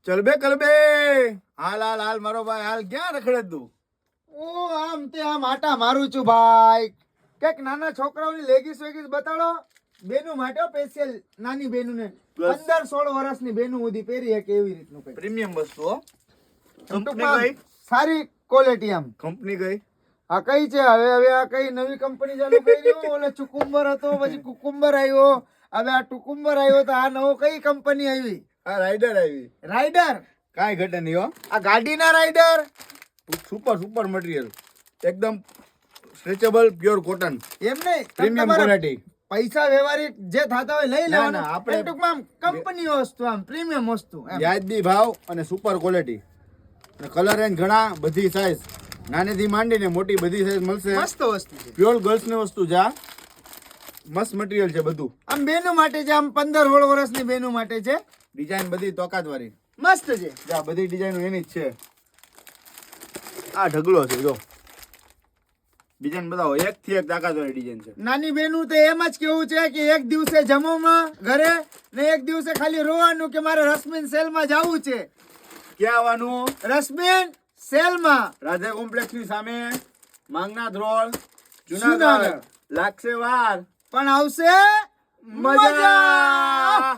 કલબે હાલ હાલ હાલ મારો ભાઈ હાલ ક્યાં રખડે તું? ઓ આમ તે આમ આટા મારું છું ભાઈ. કઈક નાના છોકરાઓની લેગીસ વેગીસ બતાડો. બેનું માટે સ્પેશિયલ નાની બેનું ને 15-16 વર્ષની બેનું સુધી પહેરી શકે એવી રીતનું કઈ પ્રીમિયમ વસ્તુ હો. કંપની ટૂંકમાં કઈ? સારી ક્વોલિટી આમ. કંપની કઈ? આ કઈ છે હવે આ કઈ નવી કંપની ચાલુ કરી હો. ઓલે ચુકુંબર હતો પછી કુકુંબર આવ્યો, હવે આ ટુકુંબર આવ્યો. તો આ નવો કઈ કંપની આવી? આ રાઈડર આવી. રાઈડર કાંઈ ઘટે નહીં હો. આ ગાડીના રાઈડર સુપર મટીરિયલ, એકદમ સ્ટ્રેચેબલ પ્યોર કોટન, એમ નહીં પ્રીમિયમ તમારા ક્વોલિટી. પૈસા વ્યવહારિક જે થતા હોય લઈ લેવાનું. ના, આપણે એમ ટૂંકમાં આમ કંપની વસ્તુ આમ પ્રીમિયમ વસ્તુ એમ. વ્યાજબી ભાવ અને સુપર ક્વોલિટી અને કલર રેન્જ ઘણા, બધી સાઈઝ નાનીથી માંડીને મોટી બધી સાઈઝ મળશે. મસ્ત વસ્તુ છે. પ્યોર ગર્લ્સ ની વસ્તુ જા મસ્ત મટીરિયલ છે બધું. આમ બેનું માટે છે, આમ 15-16 વર્ષની બેનું માટે છે. ડિઝાઇન બધી તોકાત વાળી મસ્ત છે. જા બધી ડિઝાઇનો એની જ છે. આ ઢગલો છે જો ડિઝાઇન બતાવો, એક થી એક તાકાત વાળી ડિઝાઇન છે. નાની બેનું તો એમ જ કેવું છે કે એક દિવસે જમવામાં ઘરે ને એક દિવસે ખાલી રોવાનું કે મારે રશ્મિન સેલમાં જવું છે. ક્યાં આવવાનું? રશ્મિન સેલમાં, રાધે કોમ્પ્લેક્સ ની સામે, માંગનાથ રોડ, જુનાગઢ. જુનાગઢ. લાગશે વાર પણ આવશે મજા.